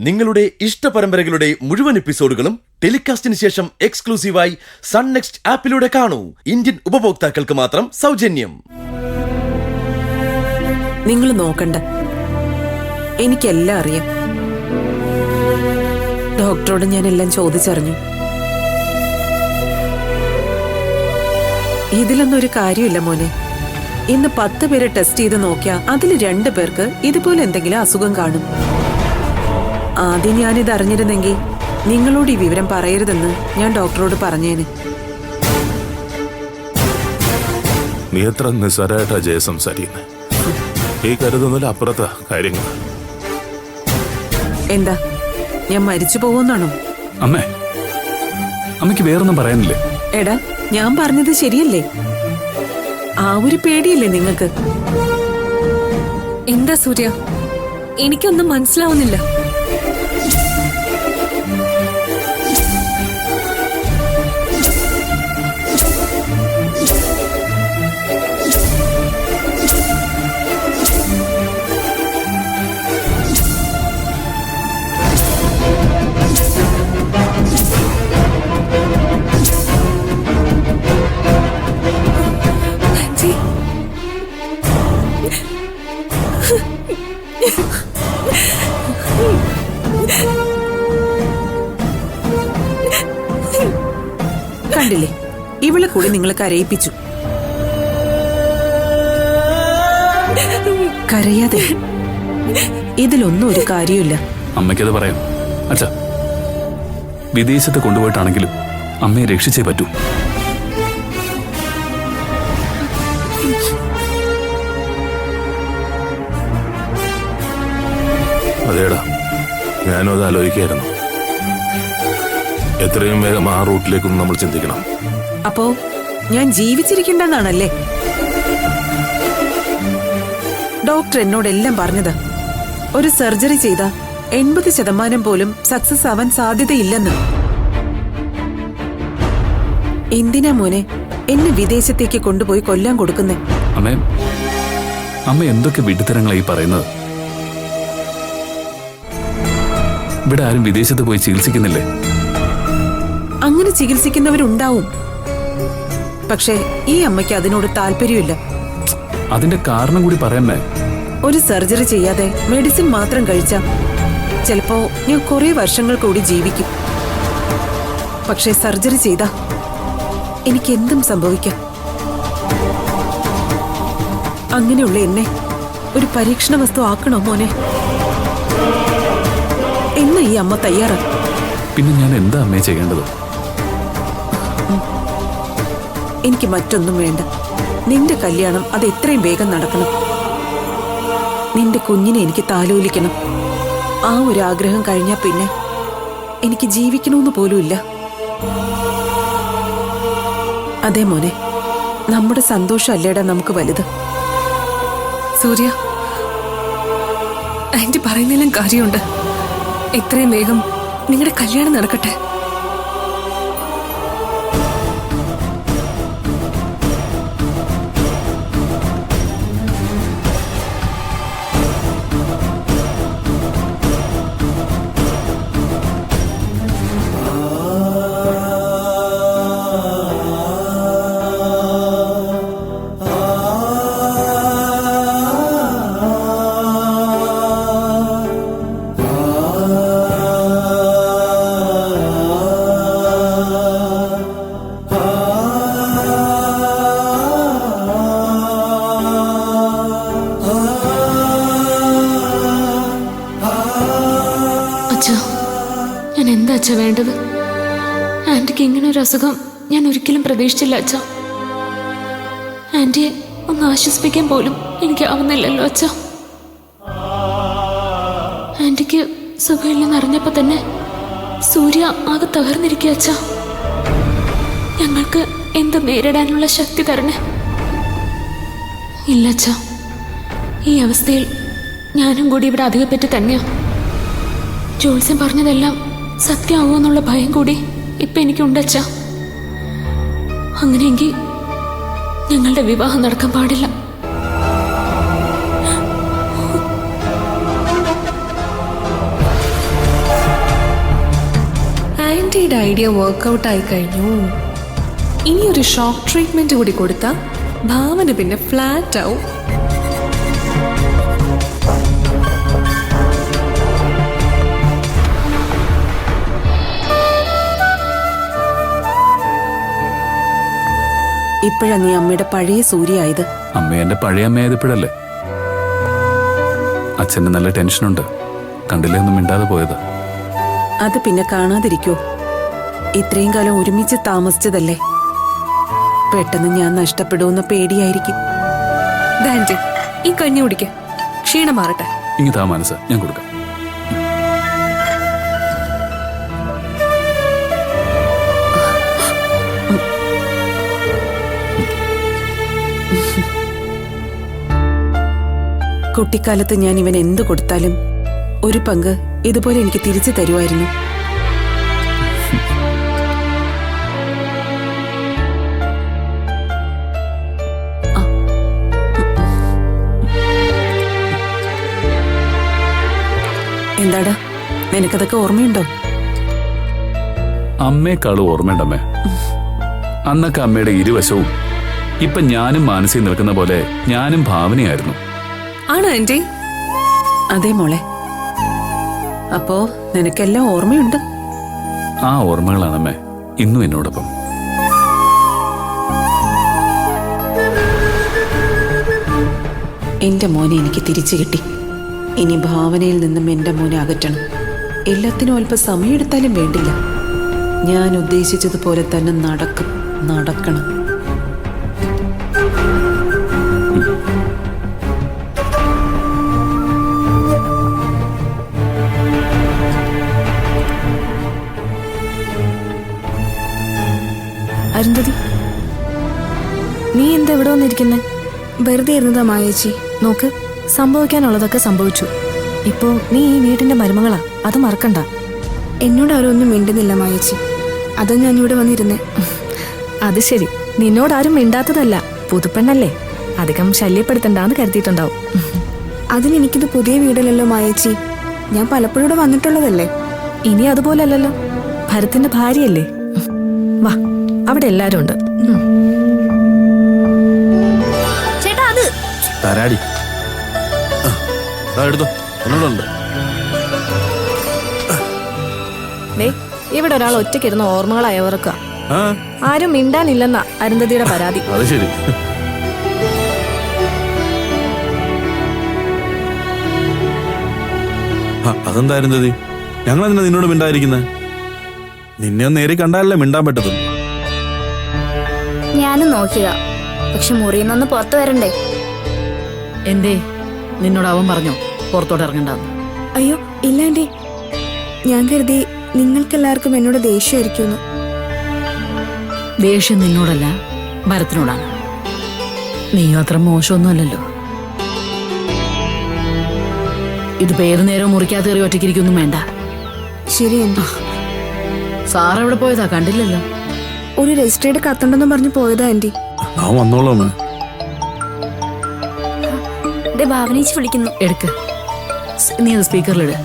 നിങ്ങളുടെ ഇഷ്ട പരമ്പരകളുടെ മുഴുവൻ എപ്പിസോഡുകളും ടെലികാസ്റ്റിന് ശേഷം എക്സ്ക്ലൂസീവായി സൺ നെക്സ്റ്റ് ആപ്പിലൂടെ കാണൂ. ഇന്ത്യൻ ഉപഭോക്താക്കൾക്ക് മാത്രം സൗജന്യം. നിങ്ങൾ നോക്കണ്ട, എനിക്കെല്ലാം അറിയാം. ഡോക്ടറോട് ഞാൻ എല്ലാം ചോദിച്ചറിഞ്ഞു. ഇതിലൊന്നും ഒരു കാര്യമില്ല മോനെ. ഇന്ന് 10 പേരെ ടെസ്റ്റ് ചെയ്ത് നോക്കിയാ അതിൽ 2 പേർക്ക് ഇതുപോലെ എന്തെങ്കിലും അസുഖം കാണും. ആദ്യം ഞാനിത് അറിഞ്ഞിരുന്നെങ്കിൽ നിങ്ങളോട് ഈ വിവരം പറയരുതെന്ന് ഞാൻ ഡോക്ടറോട് പറഞ്ഞേനെ. നീ എത്ര നിസ്സാരമായിട്ടാ ജയ സംസാരിക്കുന്നത്. ഈ കരുതുന്നില്ല അപ്പുറത്തെ കാര്യങ്ങൾ. എന്താ, ഞാൻ മരിച്ചു പോകുന്നാണോ? അമ്മേ, അമ്മയ്ക്ക് വേറൊന്നും പറയാനില്ലേ? എടാ, ഞാൻ പറഞ്ഞത് ശരിയല്ലേ? ആ ഒരു പേടിയല്ലേ നിങ്ങൾക്ക്? എന്താ സൂര്യ, എനിക്കൊന്നും മനസ്സിലാവുന്നില്ല. കണ്ടില്ലേ, ഇവളെ കൂടി നിങ്ങൾ കരയിപ്പിച്ചു. കരയാതെ, ഇതിലൊന്നും ഒരു കാര്യമില്ല. അമ്മയ്ക്കത് പറയാം. അച്ഛാ, വിദേശത്ത് കൊണ്ടുപോയിട്ടാണെങ്കിലും അമ്മയെ രക്ഷിച്ചേ പറ്റൂ. അതേടാ, ഞാനും അത് ആലോചിക്കായിരുന്നു. എത്രയും വേഗം ആ റൂട്ടിലേക്കൊന്നും നമ്മൾ ചിന്തിക്കണം. അപ്പോ ഞാൻ ജീവിച്ചിരിക്കണ്ടെന്നാണല്ലേ ഡോക്ടർ എന്നോടെല്ലാം പറഞ്ഞത്? ഒരു സർജറി ചെയ്ത 80% പോലും സക്സസ് ആവാൻ സാധ്യതയില്ലെന്ന്. എന്തിനാ മോനെ എന്നെ വിദേശത്തേക്ക് കൊണ്ടുപോയി കൊല്ലാൻ കൊടുക്കുന്നേ? അമ്മ എന്തൊക്കെ വിഡ്ഢിത്തരങ്ങളായി പറയുന്നത്? ഇവിടെ ആരും വിദേശത്ത് പോയി ചികിത്സിക്കുന്നില്ലേ? അങ്ങനെ ചികിത്സിക്കുന്നവരുണ്ടാവും. പക്ഷേ ഈ അമ്മയ്ക്ക് അതിനോട് താല്പര്യമില്ല. അതിന്റെ കാരണം കൂടി പറയാമേ. ഒരു സർജറി ചെയ്യാതെ മെഡിസിൻ മാത്രം കഴിച്ച ചിലപ്പോ ഞാൻ കുറെ വർഷങ്ങൾ കൂടി ജീവിക്കും. പക്ഷേ സർജറി ചെയ്താ എനിക്ക് എന്തും സംഭവിക്കാം. അങ്ങനെയുള്ള എന്നെ ഒരു പരീക്ഷണ വസ്തു ആക്കണോ മോനെ? എന്നാ ഈ അമ്മ തയ്യാറാ? പിന്നെ ഞാൻ എന്താ അമ്മയെ ചെയ്യേണ്ടത്? എനിക്ക് മറ്റൊന്നും വേണ്ട. നിന്റെ കല്യാണം അത് എത്രയും വേഗം നടക്കണം. നിന്റെ കുഞ്ഞിനെ എനിക്ക് താലോലിക്കണം. ആ ഒരു ആഗ്രഹം കഴിഞ്ഞാ പിന്നെ എനിക്ക് ജീവിക്കണമെന്ന് പോലുമില്ല. അതെ മോനെ, നമ്മുടെ സന്തോഷം അല്ലേടാ നമുക്ക് വലുത്. സൂര്യ, ആന്റി പറയുന്നതിലും കാര്യമുണ്ട്. എത്രയും വേഗം നിങ്ങളുടെ കല്യാണം നടക്കട്ടെ. ഞാൻ എന്താ അച്ഛാ വേണ്ടത്? ആന്റിക്ക് ഇങ്ങനെ ഒരു അസുഖം ഞാൻ ഒരിക്കലും പ്രതീക്ഷിച്ചില്ല അച്ഛാ. ആന്റിയെ ഒന്ന് ആശ്വസിപ്പിക്കാൻ പോലും എനിക്ക് ആവുന്നില്ലല്ലോ അച്ഛാ. ആന്റിക്ക് സുഖമില്ലെന്ന് അറിഞ്ഞപ്പോ തന്നെ സൂര്യ ആകെ തകർന്നിരിക്കുക അച്ഛാ. ഞങ്ങൾക്ക് എന്ത് നേരിടാനുള്ള ശക്തി തരണേ. ഇല്ല അച്ഛാ, ഈ അവസ്ഥയിൽ ഞാനും കൂടി ഇവിടെ അധികപ്പറ്റി തന്നെയാ. ജോത്സ്യം പറഞ്ഞതെല്ലാം സത്യമാവോ എന്നുള്ള ഭയം കൂടി ഇപ്പൊ എനിക്കുണ്ടച്ചാ. അങ്ങനെയെങ്കിൽ ഞങ്ങളുടെ വിവാഹം നടക്കാൻ പാടില്ല. ആന്റിയുടെ ഐഡിയ വർക്ക്ഔട്ട് ആയി കഴിഞ്ഞു. ഇനി ഒരു ഷോക്ക് ട്രീറ്റ്മെന്റ് കൂടി കൊടുത്താൽ ഭാവന പിന്നെ ഫ്ലാറ്റ് ആവും. ഇപ്പോഴാ നീ അമ്മയുടെ പഴയ സൂര്യ ആയത്. അമ്മ എന്റെ പഴയ അമ്മയായതിപ്പോഴല്ലേ. അച്ഛന് നല്ല ടെൻഷനുണ്ട്, കണ്ടില്ലേ ഒന്നും മിണ്ടാതെ പോയത്. അത് പിന്നെ കാണാതിരിക്കോ? ഇത്രയും കാലം ഒരുമിച്ച് താമസിച്ചതല്ലേ. പെട്ടെന്ന് ഞാൻ നഷ്ടപ്പെടുമെന്ന പേടിയായിരിക്കും. ആന്റി ഈ കഞ്ഞി കുടിക്ക, ക്ഷീണം മാറട്ടെ. ഇങ്ങ് താ മനസ്സ്, ഞാൻ കൊടുക്കാം. കുട്ടിക്കാലത്ത് ഞാൻ ഇവൻ എന്ത് കൊടുത്താലും ഒരു പങ്ക് ഇതുപോലെ എനിക്ക് തിരിച്ചു തരുമായിരുന്നു. എന്താടാ, നിനക്കതൊക്കെ ഓർമ്മയുണ്ടോ? അമ്മയെക്കാളും ഓർമ്മയുണ്ടമ്മേ. അന്നൊക്കെ അമ്മയുടെ ഇരുവശവും. ഇപ്പൊ ഞാനും മാനസിക നിൽക്കുന്ന പോലെ ഞാനും ഭാവനയായിരുന്നു. ആണോ ആന്റി? അതെ മോളെ. അപ്പോ നിനക്കെല്ലാം ഓർമ്മയുണ്ട്. ആ ഓർമ്മകളാണമ്മേ ഇന്നും എന്നോടൊപ്പം. എന്റെ മോനെ എനിക്ക് തിരിച്ചു കിട്ടി. ഇനി ഭാവനയിൽ നിന്നും എന്റെ മോനെ അകറ്റണം. എല്ലാത്തിനും അല്പം സമയമെടുത്താലും വേണ്ടില്ല. ഞാൻ ഉദ്ദേശിച്ചതുപോലെ തന്നെ നടക്കണം. അരുന്ധതി, നീ എന്താ ഇവിടെ വന്നിരിക്കുന്നേ? വെറുതെ ഇരുന്നതാ മായേച്ചി. നോക്ക്, സംഭവിക്കാനുള്ളതൊക്കെ സംഭവിച്ചു. ഇപ്പോ നീ ഈ വീട്ടിന്റെ മരുമകളാ, അത് മറക്കണ്ട. എന്നോട് ആരും മിണ്ടുന്നില്ല മായേച്ചി, അതാ ഞാൻ ഇവിടെ വന്നിരുന്നേ. അത് ശരി, നിന്നോടാരും മിണ്ടാത്തതല്ല, പുതുപ്പെണ്ണല്ലേ, അധികം ശല്യപ്പെടുത്തണ്ടാന്ന് കരുതിയിട്ടുണ്ടാവും. അതിനെനിക്കിത് പുതിയ വീടല്ലല്ലോ മായേച്ചി, ഞാൻ പലപ്പോഴും ഇവിടെ വന്നിട്ടുള്ളതല്ലേ. ഇനി അതുപോലല്ലോ, ഭരത്തിന്റെ ഭാര്യയല്ലേ. വാ, അവിടെ എല്ലാരും ഉണ്ട്. ചേട്ടാ അത് തരാടി എടുത്തോ, ഒന്നുകൂടെ. ഇവിടെ ഒരാൾ ഒറ്റയ്ക്കിരുന്ന് ഓർമ്മകളായവർക്കാ. ആരും മിണ്ടാനില്ലെന്നാ അരുന്ധതിയുടെ പരാതി. അത് ശരി. അതെന്താ അരുന്ധതി, ഞങ്ങളെന്തിനാ നിന്നോട് മിണ്ടായിരിക്കുന്നത്? നിന്നെ നേരി കണ്ടാലല്ലേ മിണ്ടാൻ പറ്റത്തും. ഞാനും നോക്കിയതാ, പക്ഷെ മുറിയിൽ നിന്ന് പുറത്തു വരണ്ടേ. എന്തേ നിന്നോട് അവൻ പറഞ്ഞോ പുറത്തോട്ട് ഇറങ്ങണ്ടെന്ന്? അയ്യോ ഇല്ലാണ്ടേ, ഞാൻ കരുതി നിങ്ങൾക്കെല്ലാവർക്കും എന്നോട് ദേഷ്യമായിരിക്കുമെന്ന്. ദേഷ്യം നിന്നോടല്ല, ഭരത്തിനോടാണ്. നീയും അത്ര മോശമൊന്നുമല്ലല്ലോ. ഇതിപ്പോ ഏതു നേരവും മുറിക്കാത്തേറി ഒറ്റയ്ക്കിരിക്കൊന്നും വേണ്ട. ശരി ആന്റി. സാർ എവിടെ പോയതാ, കണ്ടില്ലല്ലോ. ഒരു രജിസ്ട്രേഡ് കത്തുണ്ടെന്ന് പറഞ്ഞു പോയതാ ആന്റി. ഞാൻ വന്നോളൂ. ഭാവനേച്ചി വിളിക്കുന്നു. എടുക്ക്, നീ അത് സ്പീക്കറിലിട്.